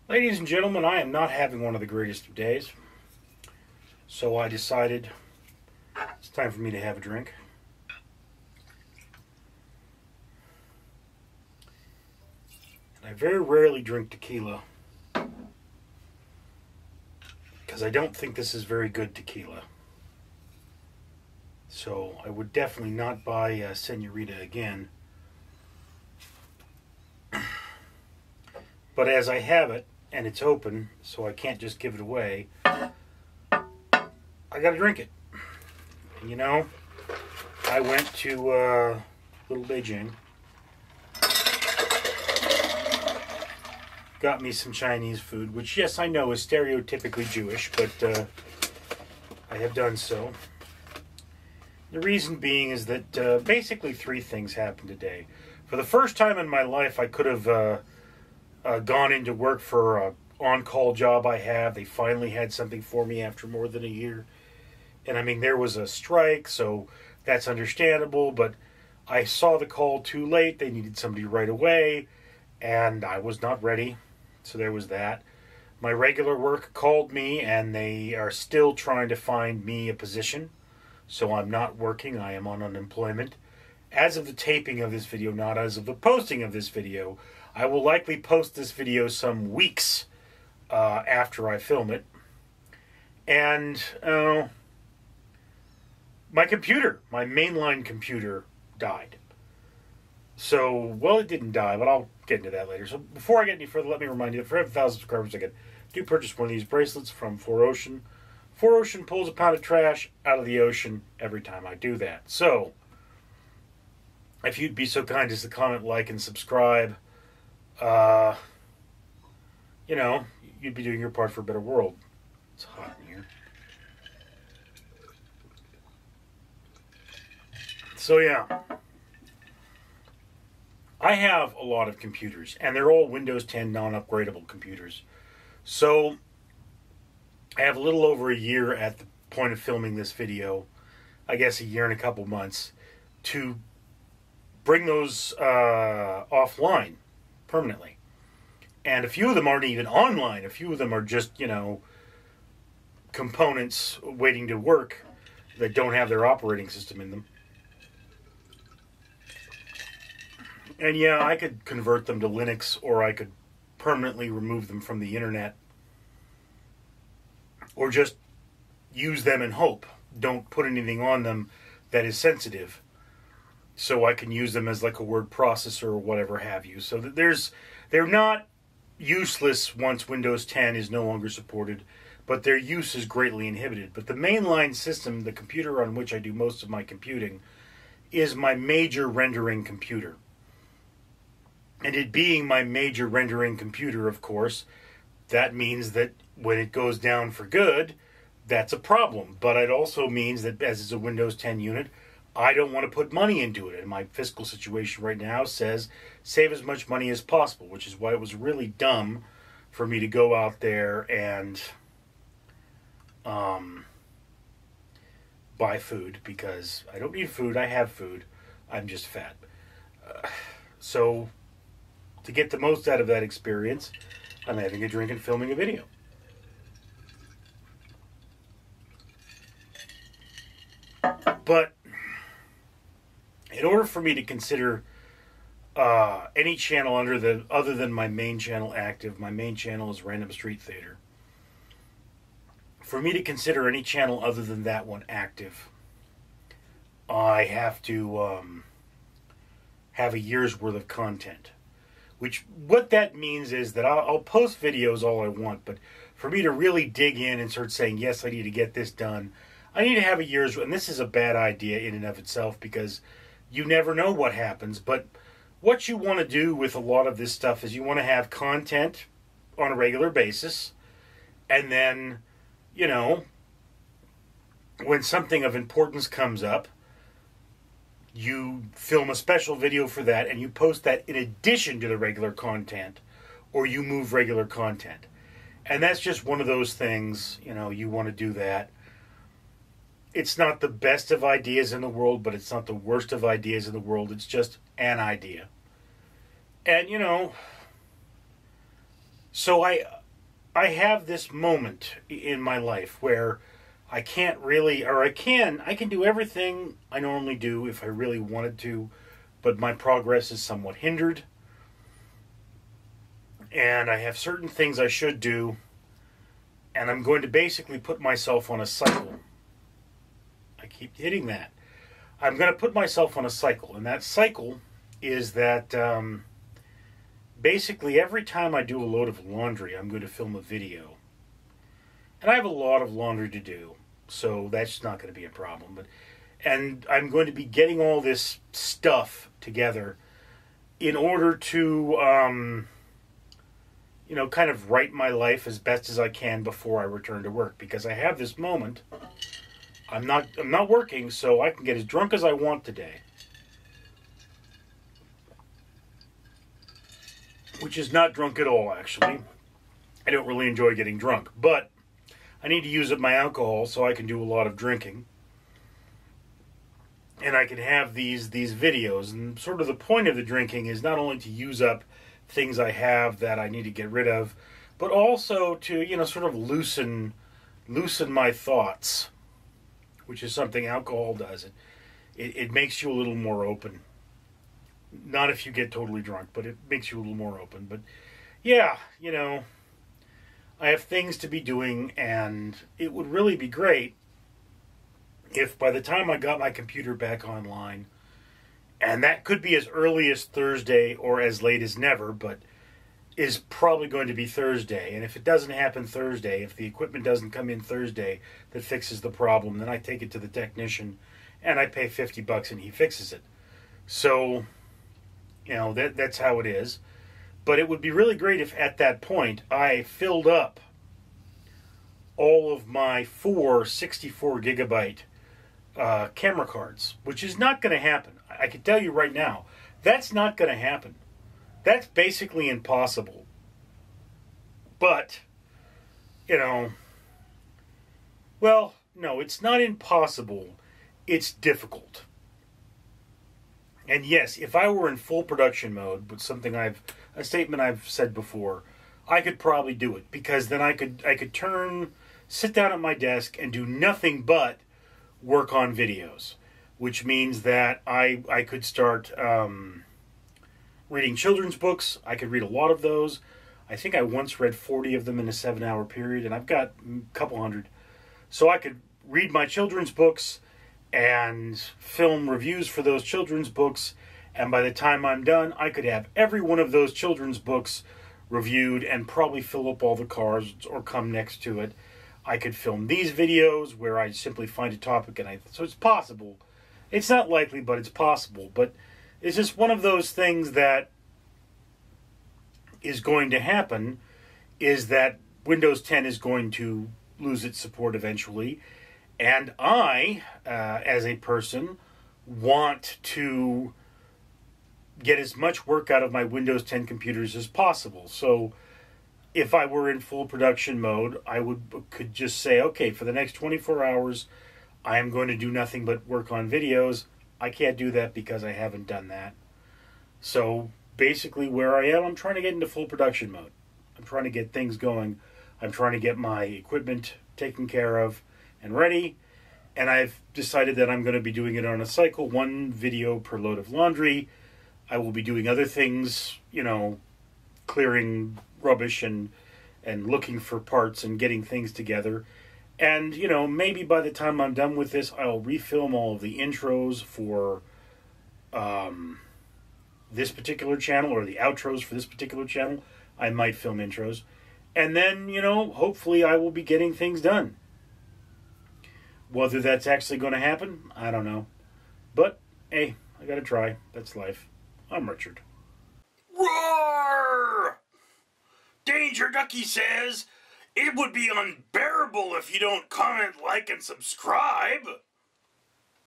Ladies and gentlemen, I am not having one of the greatest of days. So I decided it's time for me to have a drink. And I very rarely drink tequila because I don't think this is very good tequila. So I would definitely not buy Senorita again. But as I have it, and it's open, so I can't just give it away, I gotta drink it. And you know, I went to Little Beijing, got me some Chinese food, which, yes, I know is stereotypically Jewish, but I have done so. The reason being is that basically three things happened today. For the first time in my life, I could have gone into work for an on-call job I have. They finally had something for me after more than a year. And I mean, there was a strike, so that's understandable, but I saw the call too late. They needed somebody right away, and I was not ready. So there was that. My regular work called me, and they are still trying to find me a position. So I'm not working. I am on unemployment. As of the taping of this video, not as of the posting of this video, I will likely post this video some weeks after I film it. And my computer, my mainline computer, died. So, well, it didn't die, but I'll get into that later. So before I get any further, let me remind you that for every 1,000 subscribers I get, do purchase one of these bracelets from 4Ocean. 4Ocean pulls a pound of trash out of the ocean every time I do that. So, if you'd be so kind as to comment, like, and subscribe, you know, you'd be doing your part for a better world. It's hot in here. So, yeah. I have a lot of computers, and they're all Windows 10 non-upgradable computers. So, I have a little over a year at the point of filming this video, I guess a year and a couple months, to bring those offline permanently. And a few of them aren't even online. A few of them are just, you know, components waiting to work that don't have their operating system in them. And yeah, I could convert them to Linux, or I could permanently remove them from the internet, or just use them in hope. Don't put anything on them that is sensitive, so I can use them as like a word processor or whatever have you. So that they're not useless once Windows 10 is no longer supported, but their use is greatly inhibited. But the mainline system, the computer on which I do most of my computing, is my major rendering computer. And it being my major rendering computer, of course, that means that when it goes down for good, that's a problem. But it also means that as it's a Windows 10 unit, I don't want to put money into it. And my fiscal situation right now says save as much money as possible, which is why it was really dumb for me to go out there and buy food, because I don't need food. I have food. I'm just fat. So to get the most out of that experience, I'm having a drink and filming a video. But in order for me to consider any channel other than my main channel active, my main channel is Random Street Theater. For me to consider any channel other than that one active, I have to have a year's worth of content. What that means is that I'll post videos all I want, but for me to really dig in and start saying, yes, I need to get this done, I need to have a year's, and this is a bad idea in and of itself, because you never know what happens. But what you want to do with a lot of this stuff is you want to have content on a regular basis, and then, you know, when something of importance comes up, you film a special video for that, and you post that in addition to the regular content, or you move regular content. And that's just one of those things, you know, you want to do that. It's not the best of ideas in the world, but it's not the worst of ideas in the world. It's just an idea. And, you know, So I have this moment in my life where I can't really, or I can do everything I normally do if I really wanted to, but my progress is somewhat hindered. And I have certain things I should do, and I'm going to basically put myself on a cycle. I keep hitting that. I'm going to put myself on a cycle, and that cycle is that basically every time I do a load of laundry, I'm going to film a video. And I have a lot of laundry to do, so that's not going to be a problem. And I'm going to be getting all this stuff together in order to, kind of write my life as best as I can before I return to work. Because I have this moment, I'm not working, so I can get as drunk as I want today. Which is not drunk at all, actually. I don't really enjoy getting drunk, but I need to use up my alcohol so I can do a lot of drinking. And I can have these videos. And sort of the point of the drinking is not only to use up things I have that I need to get rid of, but also to, sort of loosen my thoughts, which is something alcohol does. It makes you a little more open. Not if you get totally drunk, but it makes you a little more open. But yeah, I have things to be doing, and it would really be great if by the time I got my computer back online, and that could be as early as Thursday or as late as never, but is probably going to be Thursday. And if it doesn't happen Thursday, if the equipment doesn't come in Thursday that fixes the problem, then I take it to the technician and I pay $50 and he fixes it. So, that's how it is. But it would be really great if at that point I filled up all of my 4 64 gigabyte camera cards, which is not going to happen. I can tell you right now, that's not going to happen. That's basically impossible. But, well, no, it's not impossible. It's difficult. And yes, if I were in full production mode, with a statement I've said before, I could probably do it, because then I could sit down at my desk and do nothing but work on videos, which means that I could start reading children's books. I could read a lot of those. I think I once read 40 of them in a 7-hour period, and I've got a couple hundred. So I could read my children's books and film reviews for those children's books, and by the time I'm done, I could have every one of those children's books reviewed and probably fill up all the cards or come next to it. I could film these videos where I simply find a topic, so it's possible. It's not likely, but it's possible. But it's just one of those things that is going to happen, is that Windows 10 is going to lose its support eventually. And I, as a person, want to get as much work out of my Windows 10 computers as possible. So if I were in full production mode, I could just say, okay, for the next 24 hours, I am going to do nothing but work on videos. I can't do that because I haven't done that. So basically where I am, I'm trying to get into full production mode. I'm trying to get things going. I'm trying to get my equipment taken care of and ready. And I've decided that I'm going to be doing it on a cycle, 1 video per load of laundry. I will be doing other things, clearing rubbish and looking for parts and getting things together. And, maybe by the time I'm done with this, I'll refilm all of the intros for this particular channel, or the outros for this particular channel. I might film intros. And then, hopefully I will be getting things done. Whether that's actually going to happen, I don't know. But, hey, I gotta try. That's life. I'm Richard. Roar! Danger Ducky says, it would be unbearable if you don't comment, like, and subscribe.